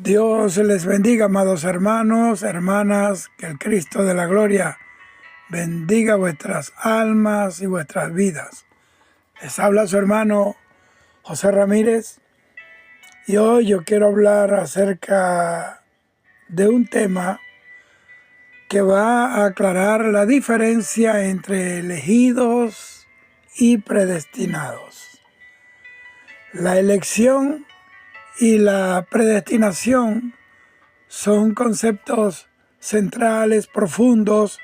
Dios les bendiga, amados hermanos, hermanas, que el Cristo de la gloria bendiga vuestras almas y vuestras vidas. Les habla su hermano José Ramírez y hoy yo quiero hablar acerca de un tema que va a aclarar la diferencia entre elegidos y predestinados. La elección y la predestinación son conceptos centrales, profundos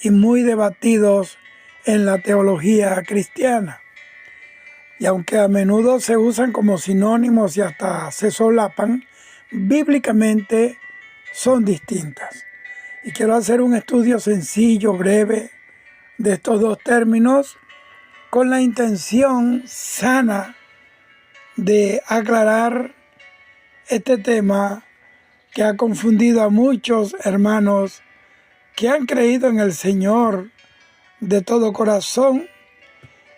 y muy debatidos en la teología cristiana. Y aunque a menudo se usan como sinónimos y hasta se solapan, bíblicamente son distintas. Y quiero hacer un estudio sencillo, breve, de estos dos términos con la intención sana de aclarar este tema que ha confundido a muchos hermanos que han creído en el Señor de todo corazón,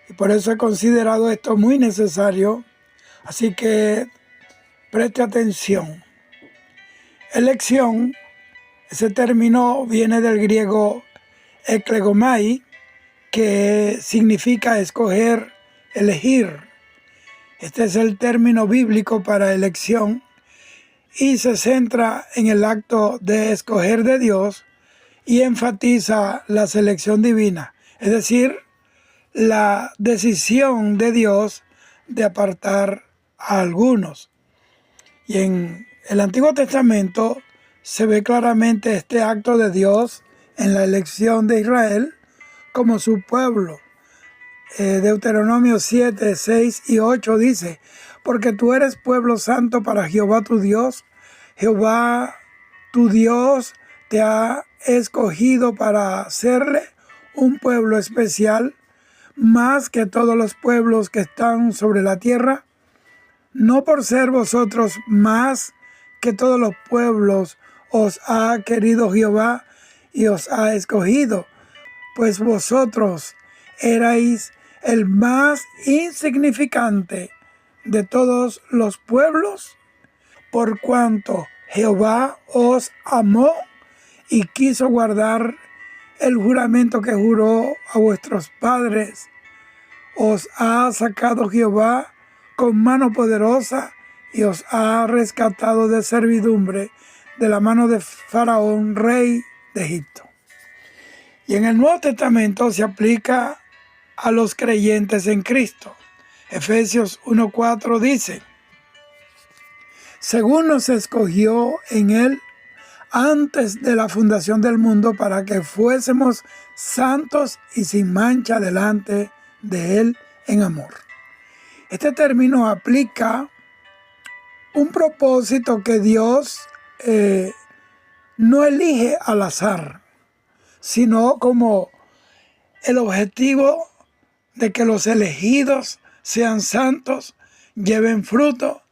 y por eso he considerado esto muy necesario. Así que preste atención. Elección, ese término viene del griego eklegomai, que significa escoger, elegir. Este es el término bíblico para elección y se centra en el acto de escoger de Dios y enfatiza la selección divina, es decir, la decisión de Dios de apartar a algunos. Y en el Antiguo Testamento se ve claramente este acto de Dios en la elección de Israel como su pueblo. Deuteronomio 7, 6 y 8 dice: porque tú eres pueblo santo para Jehová tu Dios. Jehová tu Dios te ha escogido para hacerle un pueblo especial, más que todos los pueblos que están sobre la tierra. No por ser vosotros más que todos los pueblos os ha querido Jehová y os ha escogido, pues vosotros erais el más insignificante de todos los pueblos, por cuanto Jehová os amó y quiso guardar el juramento que juró a vuestros padres. Os ha sacado Jehová con mano poderosa y os ha rescatado de servidumbre de la mano de Faraón, rey de Egipto. Y en el Nuevo Testamento se aplica a los creyentes en Cristo. Efesios 1:4 dice: según nos escogió en Él antes de la fundación del mundo para que fuésemos santos y sin mancha delante de Él en amor. Este término aplica un propósito que Dios no elige al azar, sino como el objetivo de que los elegidos sean santos, lleven fruto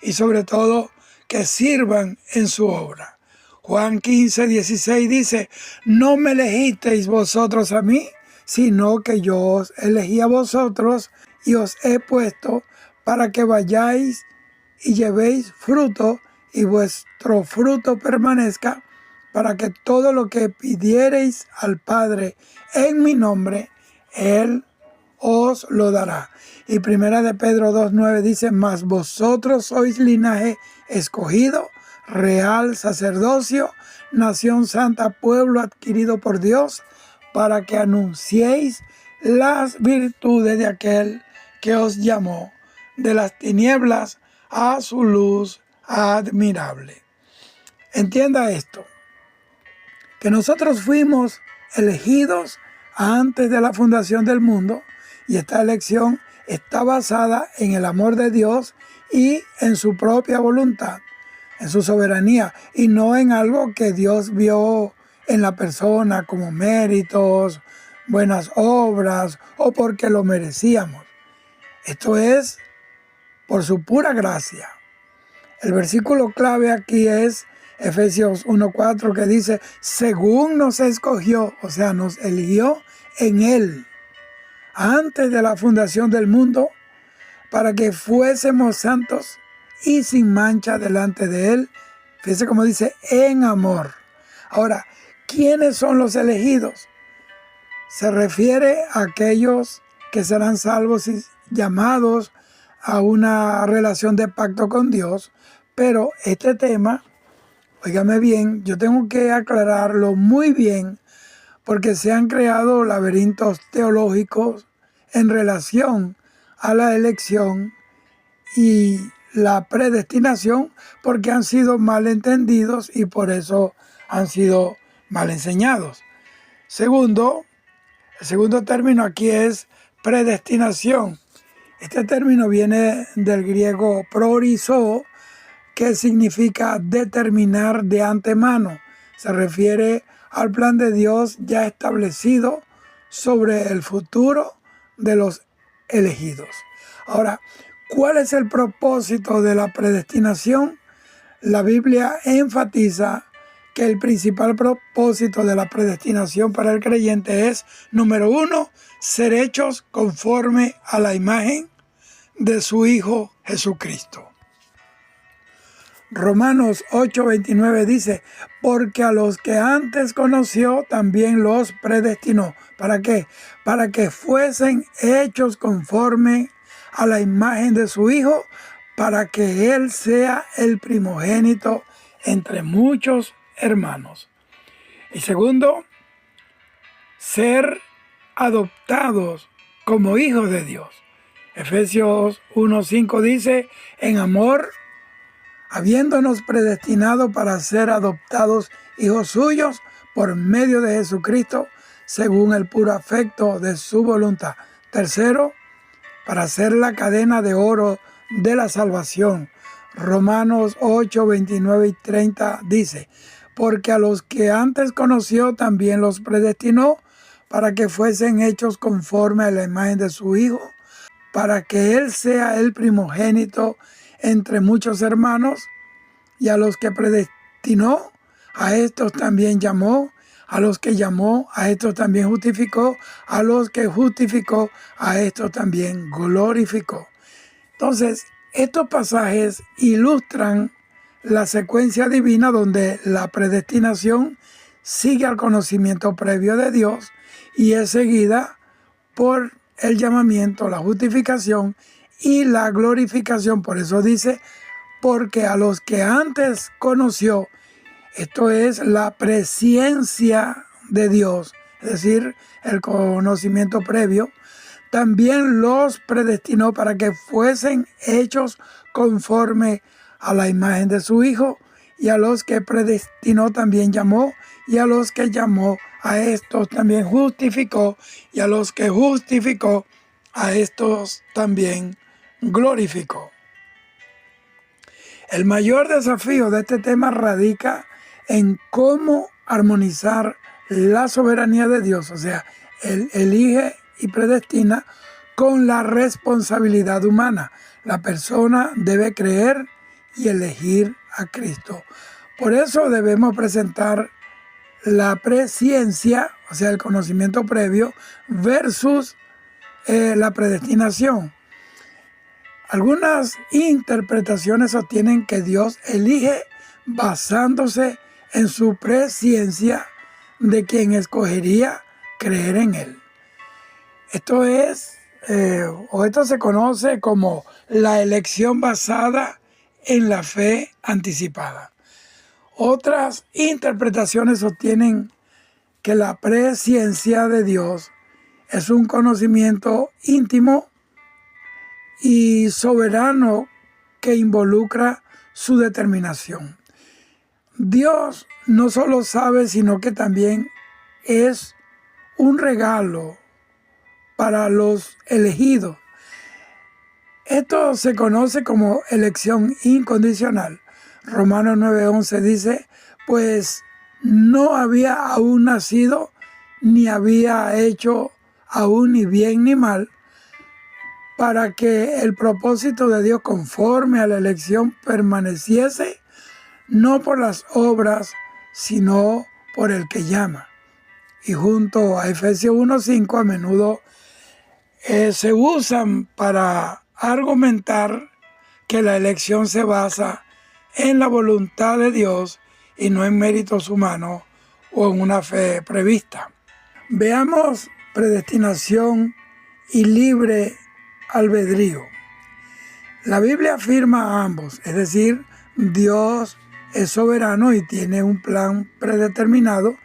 y sobre todo que sirvan en su obra. Juan 15, 16 dice: no me elegisteis vosotros a mí, sino que yo os elegí a vosotros y os he puesto para que vayáis y llevéis fruto y vuestro fruto permanezca, para que todo lo que pidiereis al Padre en mi nombre, Él os lo dará. Y primera de Pedro 2:9 dice: mas vosotros sois linaje escogido, real sacerdocio, nación santa, pueblo adquirido por Dios, para que anunciéis las virtudes de aquel que os llamó de las tinieblas a su luz admirable. Entienda esto, que nosotros fuimos elegidos antes de la fundación del mundo, y esta elección está basada en el amor de Dios y en su propia voluntad, en su soberanía, y no en algo que Dios vio en la persona como méritos, buenas obras o porque lo merecíamos. Esto es por su pura gracia. El versículo clave aquí es Efesios 1:4, que dice: según nos escogió, o sea, nos eligió en Él antes de la fundación del mundo, para que fuésemos santos y sin mancha delante de Él Fíjese cómo dice, en amor. Ahora, ¿quiénes son los elegidos? Se refiere a aquellos que serán salvos y llamados a una relación de pacto con Dios. Pero este tema, óigame bien, yo tengo que aclararlo muy bien, porque se han creado laberintos teológicos en relación a la elección y la predestinación, porque han sido mal entendidos y por eso han sido mal enseñados. Segundo, el segundo término aquí es predestinación. Este término viene del griego proorizo, que significa determinar de antemano. Se refiere al plan de Dios ya establecido sobre el futuro de los elegidos. Ahora, ¿cuál es el propósito de la predestinación? La Biblia enfatiza que el principal propósito de la predestinación para el creyente es, número 1, ser hechos conforme a la imagen de su Hijo Jesucristo. Romanos 8:29 dice, porque a los que antes conoció también los predestinó. ¿Para qué? Para que fuesen hechos conforme a la imagen de su Hijo, para que Él sea el primogénito entre muchos hermanos. Y segundo, ser adoptados como hijos de Dios. Efesios 1:5 dice, en amor, habiéndonos predestinado para ser adoptados hijos suyos por medio de Jesucristo, según el puro afecto de su voluntad. Tercero, para ser la cadena de oro de la salvación. Romanos 8:29 y 30 dice, porque a los que antes conoció también los predestinó para que fuesen hechos conforme a la imagen de su Hijo, para que Él sea el primogénito entre muchos hermanos. Y a los que predestinó, a estos también llamó, a los que llamó, a estos también justificó, a los que justificó, a estos también glorificó. Entonces, estos pasajes ilustran la secuencia divina donde la predestinación sigue al conocimiento previo de Dios y es seguida por el llamamiento, la justificación y la glorificación. Por eso dice, porque a los que antes conoció, esto es la presciencia de Dios, es decir, el conocimiento previo, también los predestinó para que fuesen hechos conforme a la imagen de su Hijo, y a los que predestinó también llamó, y a los que llamó, a estos también justificó, y a los que justificó, a estos también glorificó. El mayor desafío de este tema radica en cómo armonizar la soberanía de Dios, o sea, Él elige y predestina con la responsabilidad humana. La persona debe creer y elegir a Cristo. Por eso debemos presentar la presciencia, o sea, el conocimiento previo, versus la predestinación. Algunas interpretaciones sostienen que Dios elige basándose en su presciencia de quien escogería creer en Él. Esto es, esto se conoce como la elección basada en la fe anticipada. Otras interpretaciones sostienen que la presciencia de Dios es un conocimiento íntimo y soberano que involucra su determinación. Dios no solo sabe, sino que también es un regalo para los elegidos. Esto se conoce como elección incondicional. Romanos 9:11 dice, pues no había aún nacido, ni había hecho aún ni bien ni mal, para que el propósito de Dios conforme a la elección permaneciese, no por las obras, sino por el que llama. Y junto a Efesios 1:5 a menudo se usan para argumentar que la elección se basa en la voluntad de Dios y no en méritos humanos o en una fe prevista. Veamos predestinación y libre albedrío. La Biblia afirma a ambos, es decir, Dios es soberano y tiene un plan predeterminado,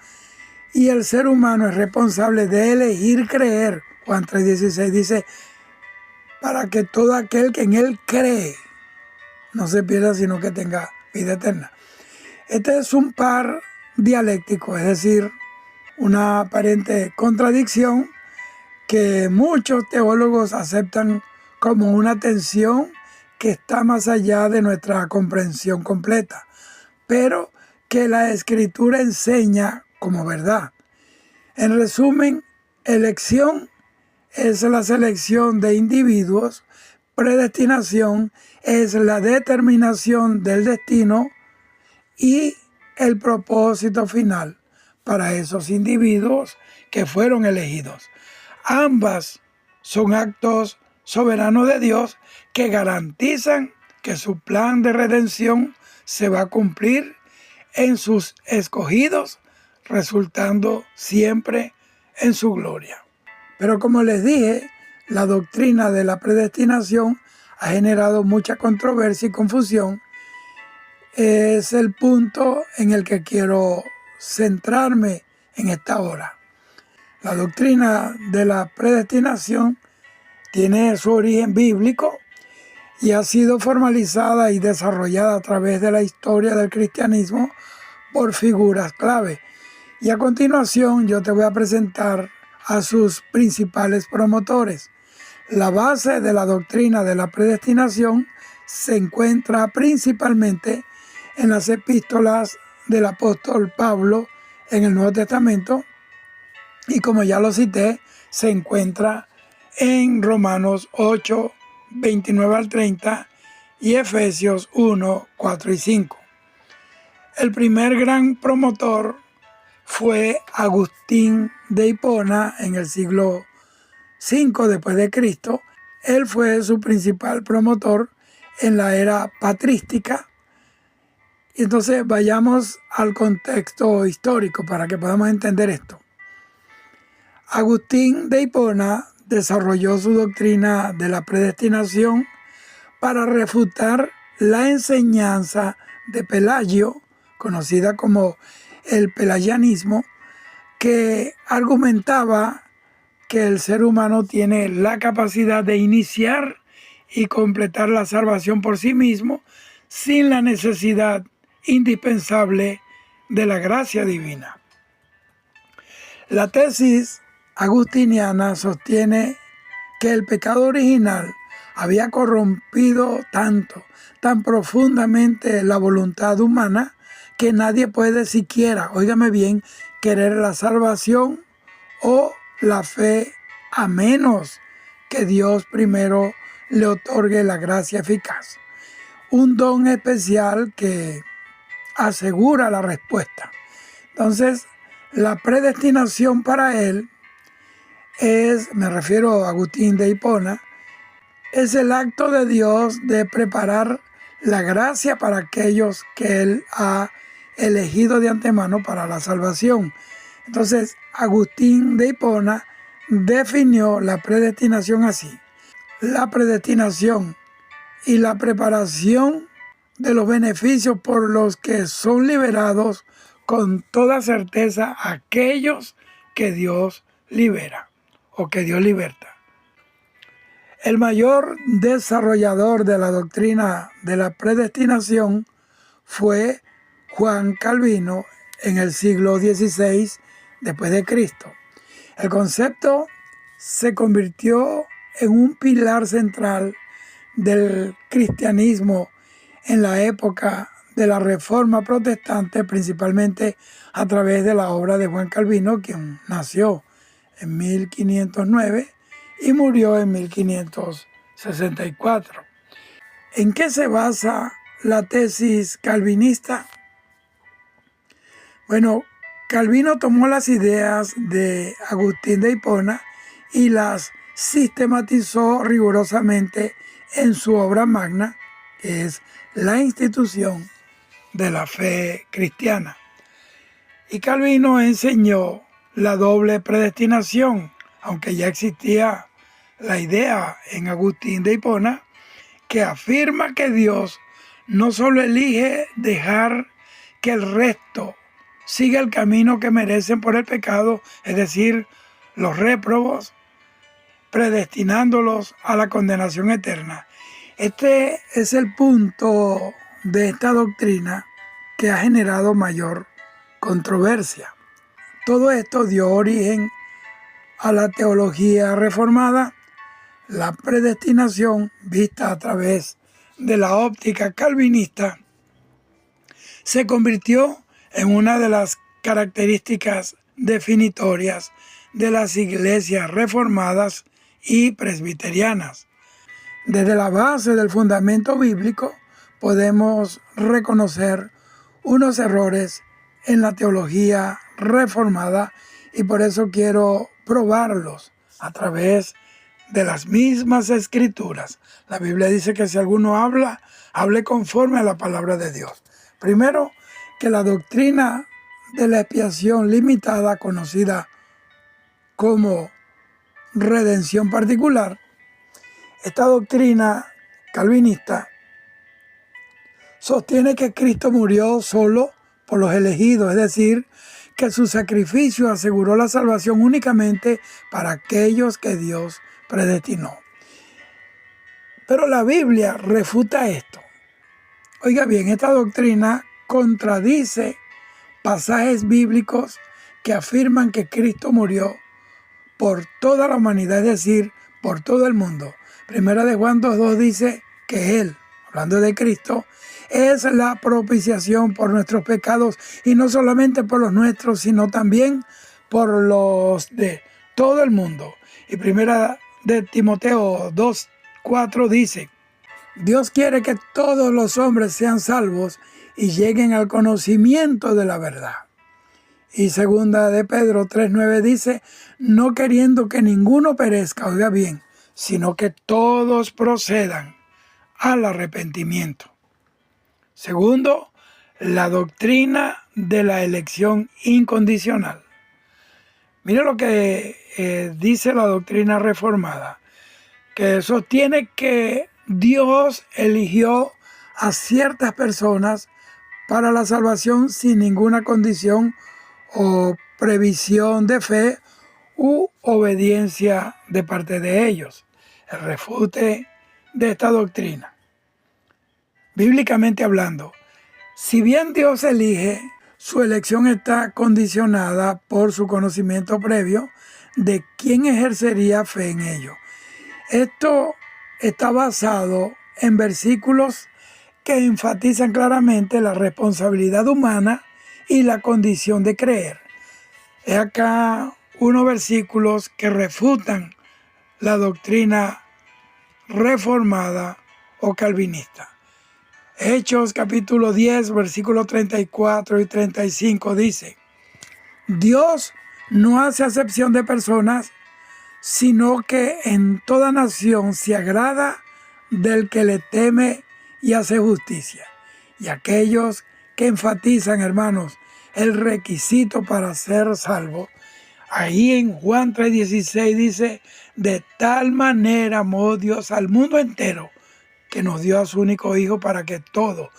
y el ser humano es responsable de elegir creer. Juan 3:16 dice, para que todo aquel que en Él cree no se pierda, sino que tenga vida eterna. Este es un par dialéctico, es decir, una aparente contradicción que muchos teólogos aceptan como una tensión que está más allá de nuestra comprensión completa, pero que la Escritura enseña como verdad. En resumen, elección es la selección de individuos, predestinación es la determinación del destino y el propósito final para esos individuos que fueron elegidos. Ambas son actos soberanos de Dios que garantizan que su plan de redención se va a cumplir en sus escogidos, resultando siempre en su gloria. Pero como les dije, la doctrina de la predestinación ha generado mucha controversia y confusión. Es el punto en el que quiero centrarme en esta hora. La doctrina de la predestinación tiene su origen bíblico y ha sido formalizada y desarrollada a través de la historia del cristianismo por figuras clave. Y a continuación yo te voy a presentar a sus principales promotores. La base de la doctrina de la predestinación se encuentra principalmente en las epístolas del apóstol Pablo en el Nuevo Testamento, y como ya lo cité, se encuentra en Romanos 8, 29 al 30 y Efesios 1, 4 y 5. El primer gran promotor fue Agustín de Hipona en el siglo V después de Cristo. Él fue su principal promotor en la era patrística. Entonces vayamos al contexto histórico para que podamos entender esto. Agustín de Hipona desarrolló su doctrina de la predestinación para refutar la enseñanza de Pelagio, conocida como el pelagianismo, que argumentaba que el ser humano tiene la capacidad de iniciar y completar la salvación por sí mismo sin la necesidad indispensable de la gracia divina. La tesis agustiniana sostiene que el pecado original había corrompido tan profundamente la voluntad humana que nadie puede siquiera, óigame bien, querer la salvación o la fe a menos que Dios primero le otorgue la gracia eficaz. Un don especial que asegura la respuesta. Entonces, la predestinación para él me refiero a Agustín de Hipona, es el acto de Dios de preparar la gracia para aquellos que Él ha elegido de antemano para la salvación. Entonces, Agustín de Hipona definió la predestinación así: la predestinación y la preparación de los beneficios por los que son liberados con toda certeza aquellos que Dios libera o que Dios liberta. El mayor desarrollador de la doctrina de la predestinación fue Juan Calvino en el siglo XVI después de Cristo. El concepto se convirtió en un pilar central del cristianismo en la época de la Reforma Protestante, principalmente a través de la obra de Juan Calvino, quien nació en 1509 y murió en 1564. ¿En qué se basa la tesis calvinista? Bueno, Calvino tomó las ideas de Agustín de Hipona y las sistematizó rigurosamente en su obra magna, que es La Institución de la fe cristiana. Y Calvino enseñó la doble predestinación, aunque ya existía la idea en Agustín de Hipona, que afirma que Dios no solo elige dejar que el resto siga el camino que merecen por el pecado, es decir, los réprobos, predestinándolos a la condenación eterna. Este es el punto de esta doctrina que ha generado mayor controversia. Todo esto dio origen a la teología reformada, la predestinación vista a través de la óptica calvinista se convirtió en una de las características definitorias de las iglesias reformadas y presbiterianas. Desde la base del fundamento bíblico podemos reconocer unos errores en la teología reformada y por eso quiero probarlos a través de las mismas escrituras. La Biblia dice que si alguno habla, hable conforme a la palabra de Dios. Primero, que la doctrina de la expiación limitada, conocida como redención particular, esta doctrina calvinista sostiene que Cristo murió solo por los elegidos, es decir, que su sacrificio aseguró la salvación únicamente para aquellos que Dios predestinó. Pero la Biblia refuta esto. Oiga bien, esta doctrina contradice pasajes bíblicos que afirman que Cristo murió por toda la humanidad, es decir, por todo el mundo. Primera de Juan 2:2 dice que Él, hablando de Cristo, es la propiciación por nuestros pecados, y no solamente por los nuestros, sino también por los de todo el mundo. Y primera de Timoteo 2:4 dice: Dios quiere que todos los hombres sean salvos y lleguen al conocimiento de la verdad. Y segunda de Pedro 3:9 dice: no queriendo que ninguno perezca, oiga bien, sino que todos procedan al arrepentimiento. Segundo, la doctrina de la elección incondicional. Mira lo que dice la doctrina reformada, que sostiene que Dios eligió a ciertas personas para la salvación sin ninguna condición o previsión de fe u obediencia de parte de ellos. El refute de esta doctrina. Bíblicamente hablando, si bien Dios elige, su elección está condicionada por su conocimiento previo de quién ejercería fe en ello. Esto está basado en versículos que enfatizan claramente la responsabilidad humana y la condición de creer. Es acá unos versículos que refutan la doctrina reformada o calvinista. Hechos capítulo 10, versículos 34 y 35 dice: Dios no hace acepción de personas, sino que en toda nación se agrada del que le teme y hace justicia. Y aquellos que enfatizan, hermanos, el requisito para ser salvo, ahí en Juan 3:16 dice: de tal manera amó Dios al mundo entero, que nos dio a su único Hijo para que todo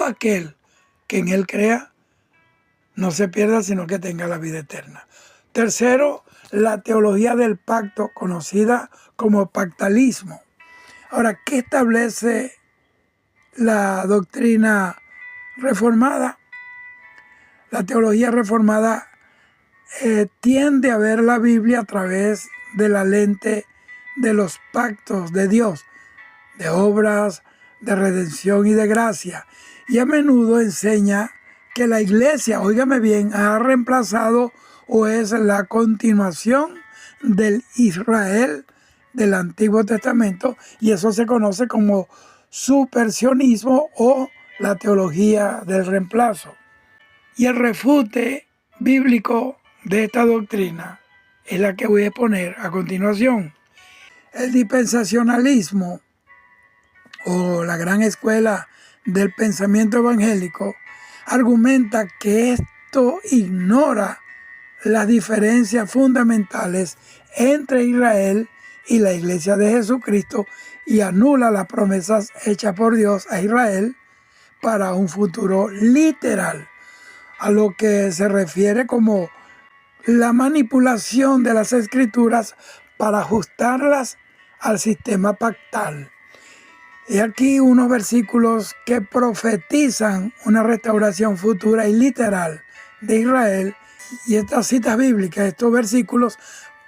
aquel que en Él crea no se pierda, sino que tenga la vida eterna. Tercero, la teología del pacto, conocida como pactalismo. Ahora, ¿qué establece la doctrina reformada? La teología reformada tiende a ver la Biblia a través de la lente de los pactos de Dios, de obras, de redención y de gracia. Y a menudo enseña que la iglesia, óigame bien, ha reemplazado o es la continuación del Israel del Antiguo Testamento, y eso se conoce como supersionismo o la teología del reemplazo. Y el refute bíblico de esta doctrina es la que voy a exponer a continuación. El dispensacionalismo o la gran escuela del pensamiento evangélico argumenta que esto ignora las diferencias fundamentales entre Israel y la Iglesia de Jesucristo y anula las promesas hechas por Dios a Israel para un futuro literal, a lo que se refiere como la manipulación de las Escrituras para ajustarlas al sistema pactal. Y aquí unos versículos que profetizan una restauración futura y literal de Israel, y estas citas bíblicas, estos versículos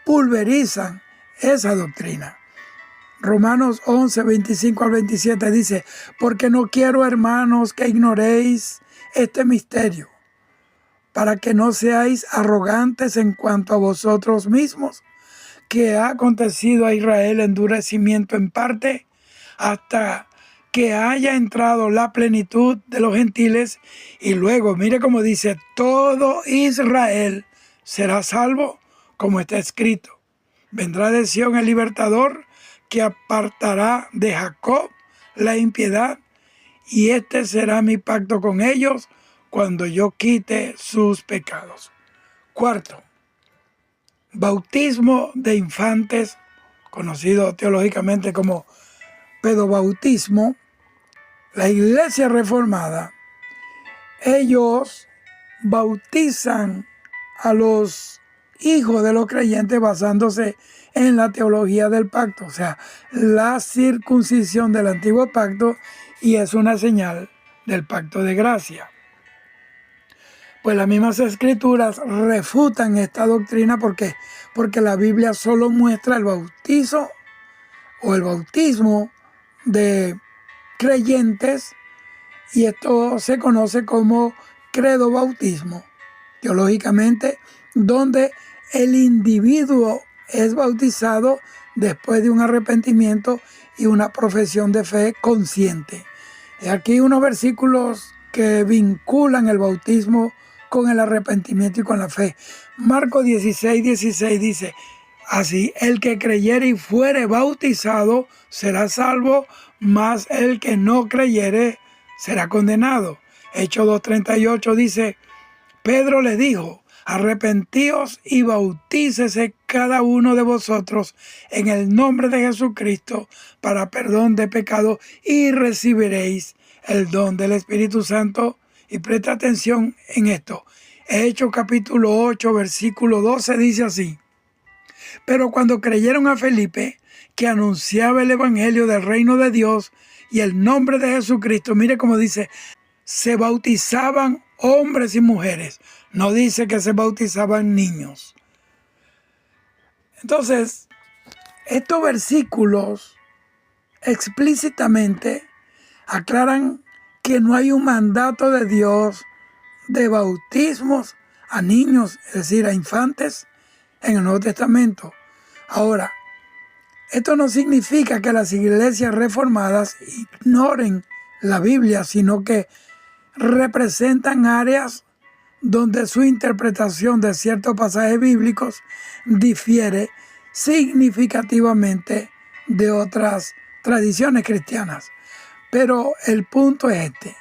pulverizan esa doctrina. Romanos 11, 25 al 27 dice: porque no quiero, hermanos, que ignoréis este misterio, para que no seáis arrogantes en cuanto a vosotros mismos, que ha acontecido a Israel endurecimiento en parte, hasta que haya entrado la plenitud de los gentiles. Y luego, mire cómo dice: todo Israel será salvo, como está escrito. Vendrá de Sión el libertador, que apartará de Jacob la impiedad, y este será mi pacto con ellos cuando yo quite sus pecados. Cuarto, bautismo de infantes, conocido teológicamente como pedobautismo. La Iglesia Reformada, ellos bautizan a los hijos de los creyentes basándose en la teología del pacto, o sea, la circuncisión del antiguo pacto, y es una señal del pacto de gracia. Pues las mismas Escrituras refutan esta doctrina. ¿Por qué? Porque la Biblia solo muestra el bautizo o el bautismo de creyentes, y esto se conoce como credo bautismo, teológicamente, donde el individuo es bautizado después de un arrepentimiento y una profesión de fe consciente. Y aquí unos versículos que vinculan el bautismo con el arrepentimiento y con la fe. Marcos 16, 16 dice: así, el que creyere y fuere bautizado será salvo, mas el que no creyere será condenado. Hechos 2:38 dice: Pedro le dijo: arrepentíos y bautícese cada uno de vosotros en el nombre de Jesucristo para perdón de pecado, y recibiréis el don del Espíritu Santo. Y presta atención en esto. Hechos capítulo 8, versículo 12 dice así: pero cuando creyeron a Felipe, que anunciaba el evangelio del reino de Dios y el nombre de Jesucristo, mire cómo dice, se bautizaban hombres y mujeres. No dice que se bautizaban niños. Entonces, estos versículos explícitamente aclaran que no hay un mandato de Dios de bautismos a niños, es decir, a infantes, en el Nuevo Testamento. Ahora, esto no significa que las iglesias reformadas ignoren la Biblia, sino que representan áreas donde su interpretación de ciertos pasajes bíblicos difiere significativamente de otras tradiciones cristianas. Pero el punto es este: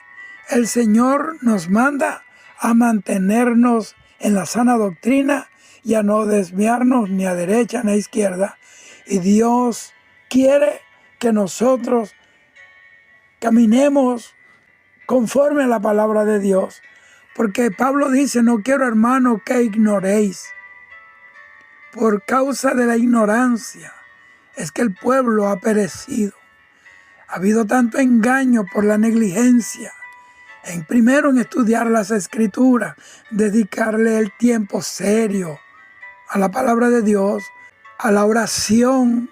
el Señor nos manda a mantenernos en la sana doctrina y a no desviarnos ni a derecha ni a izquierda. Y Dios quiere que nosotros caminemos conforme a la palabra de Dios. Porque Pablo dice: no quiero, hermano, que ignoréis. Por causa de la ignorancia es que el pueblo ha perecido. Ha habido tanto engaño por la negligencia. Primero en estudiar las Escrituras, dedicarle el tiempo serio a la palabra de Dios, a la oración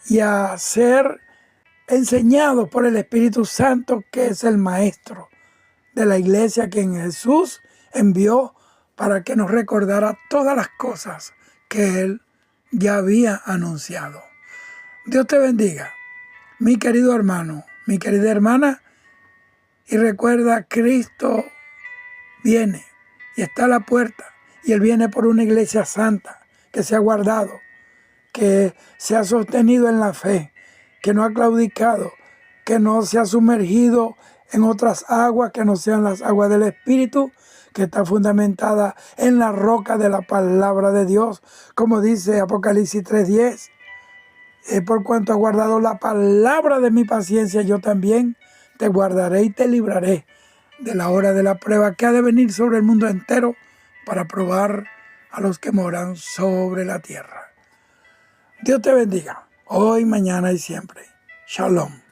y a ser enseñados por el Espíritu Santo, que es el Maestro de la iglesia, quien Jesús envió para que nos recordara todas las cosas que Él ya había anunciado. Dios te bendiga, mi querido hermano, mi querida hermana, y recuerda, Cristo viene y está a la puerta, y Él viene por una iglesia santa que se ha guardado, que se ha sostenido en la fe, que no ha claudicado, que no se ha sumergido en otras aguas que no sean las aguas del Espíritu, que está fundamentada en la roca de la palabra de Dios, como dice Apocalipsis 3:10. Por cuanto has guardado la palabra de mi paciencia, yo también te guardaré y te libraré de la hora de la prueba que ha de venir sobre el mundo entero para probar a los que moran sobre la tierra. Dios te bendiga, hoy, mañana y siempre. Shalom.